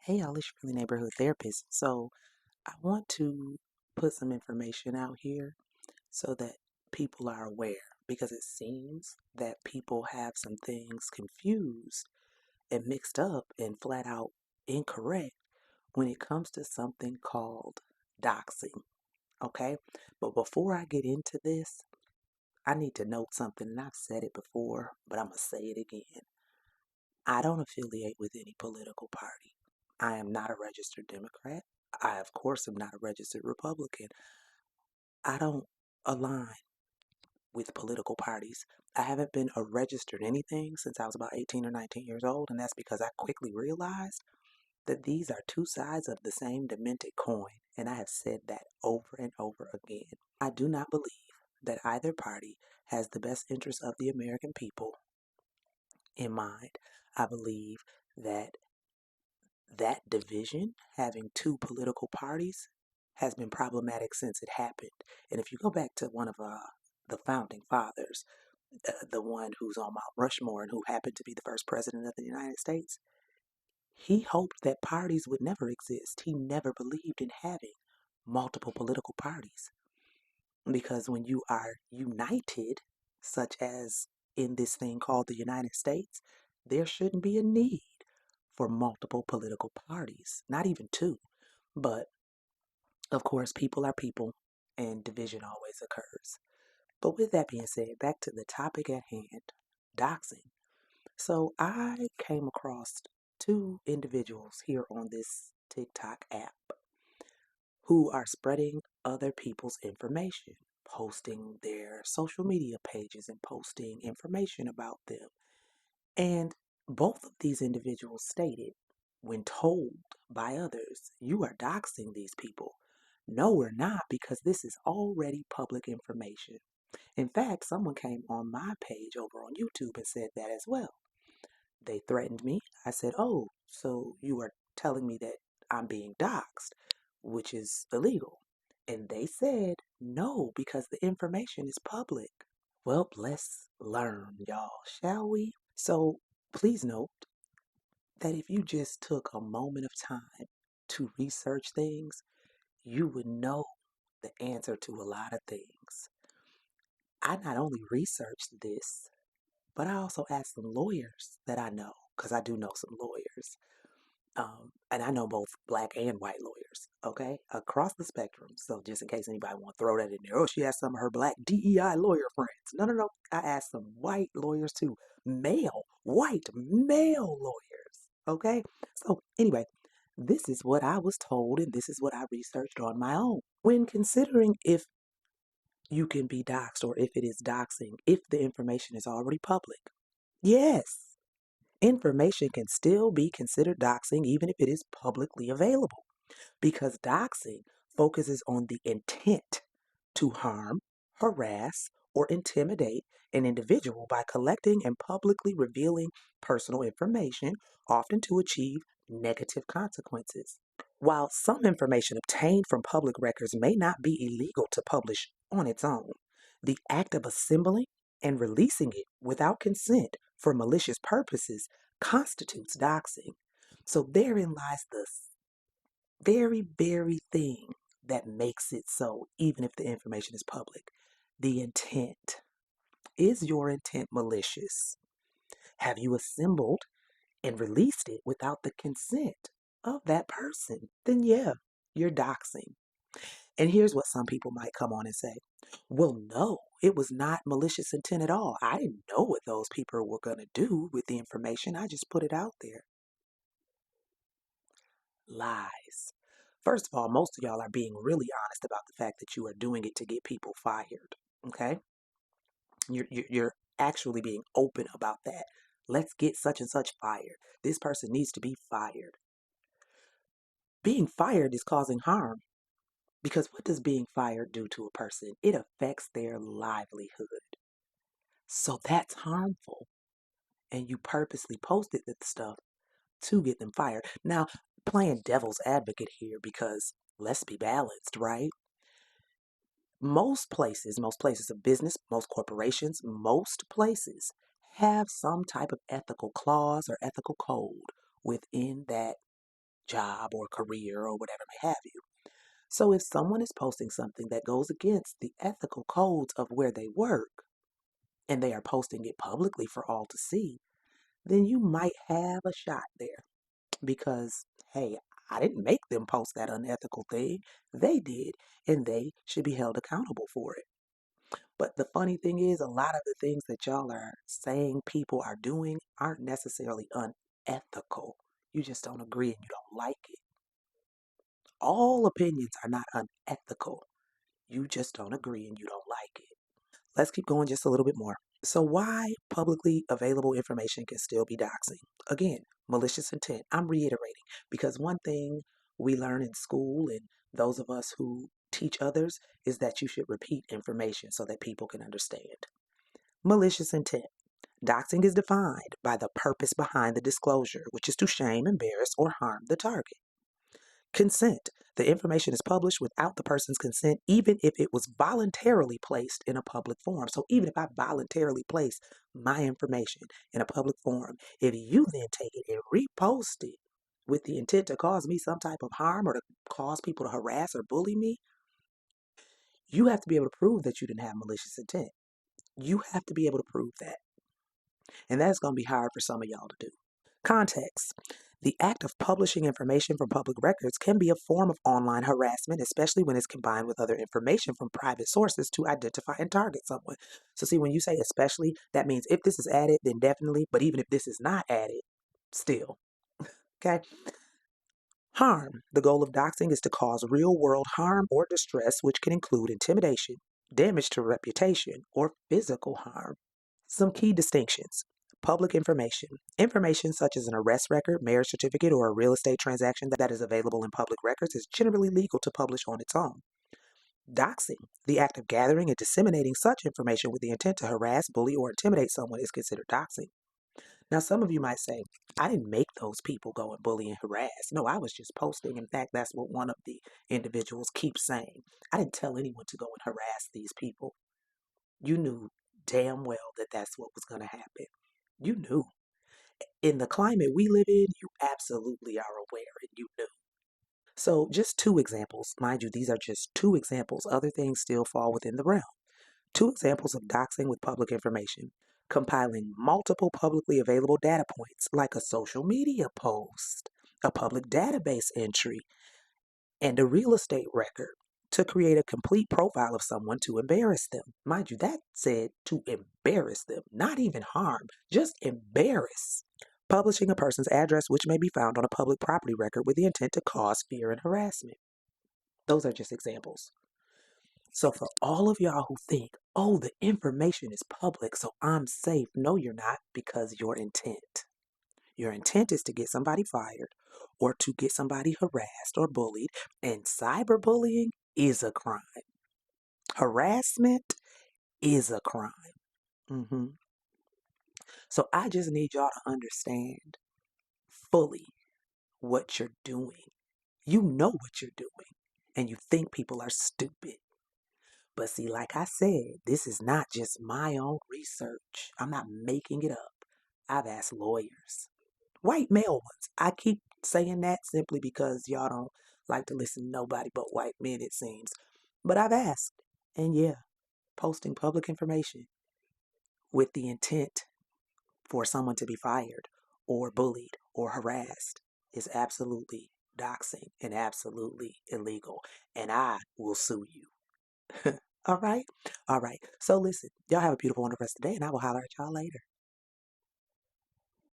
Hey, y'all, it's your neighborhood therapist. So, I want to put some information out here so that people are aware because it seems that people have some things confused and mixed up and flat out incorrect when it comes to something called doxing. Okay? But before I get into this, I need to note something, and I've said it before, but I'm going to say it again. I don't affiliate with any political party. I am not a registered Democrat. I, of course, am not a registered Republican. I don't align with political parties. I haven't been a registered anything since I was about 18 or 19 years old, and that's because I quickly realized that these are two sides of the same demented coin, and I have said that over and over again. I do not believe that either party has the best interests of the American people in mind. I believe that that division, having two political parties, has been problematic since it happened. And if you go back to one of the founding fathers, the one who's on Mount Rushmore and who happened to be the first president of the United States, he hoped that parties would never exist. He never believed in having multiple political parties because when you are united, such as in this thing called the United States, there shouldn't be a need for multiple political parties, not even two. But of course, people are people and division always occurs. But with that being said, back to the topic at hand, doxing. So I came across two individuals here on this TikTok app who are spreading other people's information, posting their social media pages and posting information about them. And both of these individuals stated, when told by others, you are doxing these people. No, we're not, because this is already public information. In fact, someone came on my page over on YouTube and said that as well. They threatened me. I said, oh, so you are telling me that I'm being doxxed, which is illegal. And they said, no, because the information is public. Well, let's learn, y'all, shall we? So please note that if you just took a moment of time to research things, you would know the answer to a lot of things. I not only researched this, but I also asked some lawyers that I know, because I do know some lawyers. And I know both black and white lawyers, okay, across the spectrum. So just in case anybody want to throw that in there, oh, she has some of her black DEI lawyer friends. No, no, no. I asked some white lawyers too, white male lawyers, okay. So anyway, this is what I was told, and this is what I researched on my own. When considering if you can be doxxed or if it is doxing, if the information is already public, yes, information can still be considered doxing even if it is publicly available because doxing focuses on the intent to harm, harass, or intimidate an individual by collecting and publicly revealing personal information, often to achieve negative consequences. While some information obtained from public records may not be illegal to publish on its own, the act of assembling and releasing it without consent for malicious purposes constitutes doxing. So therein lies the very thing that makes it so, even if the information is public. The intent. Is your intent malicious? Have you assembled and released it without the consent of that person? Then, yeah, you're doxing. And here's what some people might come on and say, well, no, it was not malicious intent at all. I didn't know what those people were going to do with the information. I just put it out there. Lies. First of all, most of y'all are being really honest about the fact that you are doing it to get people fired. Okay? You're actually being open about that. Let's get such and such fired. This person needs to be fired. Being fired is causing harm because what does being fired do to a person? It affects their livelihood. So that's harmful. And you purposely posted that stuff to get them fired. Now, playing devil's advocate here because let's be balanced, right? Most places of business, most corporations, most places have some type of ethical clause or ethical code within that job or career or whatever may have you. So if someone is posting something that goes against the ethical codes of where they work and they are posting it publicly for all to see, then you might have a shot there because, hey, I didn't make them post that unethical thing. They did, and they should be held accountable for it. But the funny thing is, a lot of the things that y'all are saying people are doing aren't necessarily unethical. You just don't agree and you don't like it. All opinions are not unethical. You just don't agree and you don't like it. Let's keep going just a little bit more. So, why publicly available information can still be doxing? Again, malicious intent. I'm reiterating because one thing we learn in school and those of us who teach others is that you should repeat information so that people can understand. Malicious intent. Doxing is defined by the purpose behind the disclosure, which is to shame, embarrass, or harm the target. Consent. The information is published without the person's consent, even if it was voluntarily placed in a public forum. So, even if I voluntarily place my information in a public forum, if you then take it and repost it with the intent to cause me some type of harm or to cause people to harass or bully me, you have to be able to prove that you didn't have malicious intent. You have to be able to prove that. And that's going to be hard for some of y'all to do. Context. The act of publishing information from public records can be a form of online harassment, especially when it's combined with other information from private sources to identify and target someone. So, see, when you say especially, that means if this is added, then definitely, but even if this is not added, still. Okay? Harm. The goal of doxing is to cause real world harm or distress, which can include intimidation, damage to reputation, or physical harm. Some key distinctions. Public information. Information such as an arrest record, marriage certificate, or a real estate transaction that is available in public records is generally legal to publish on its own. Doxing. The act of gathering and disseminating such information with the intent to harass, bully, or intimidate someone is considered doxing. Now, some of you might say, I didn't make those people go and bully and harass. No, I was just posting. In fact, that's what one of the individuals keeps saying. I didn't tell anyone to go and harass these people. You knew damn well that that's what was going to happen. You knew. In the climate we live in, you absolutely are aware and you knew. So, just two examples. Mind you, these are just two examples. Other things still fall within the realm. Two examples of doxing with public information. Compiling multiple publicly available data points, like a social media post, a public database entry, and a real estate record to create a complete profile of someone to embarrass them. Mind you, that said to embarrass them, not even harm, just embarrass. Publishing a person's address, which may be found on a public property record with the intent to cause fear and harassment. Those are just examples. So, for all of y'all who think, oh, the information is public, so I'm safe, no, you're not, because your intent is to get somebody fired or to get somebody harassed or bullied, and cyberbullying is a crime. Harassment is a crime. hmm So I just need y'all to understand fully what you're doing. You know what you're doing, and you think people are stupid. But see, like I said, this is not just my own research. I'm not making it up. I've asked lawyers, white male ones. I keep saying that simply because y'all don't like to listen to nobody but white men, it seems. But I've asked, and yeah, posting public information with the intent for someone to be fired or bullied or harassed is absolutely doxing and absolutely illegal. And I will sue you. All right? All right. So listen, y'all have a beautiful, wonderful rest of the day, and I will holler at y'all later.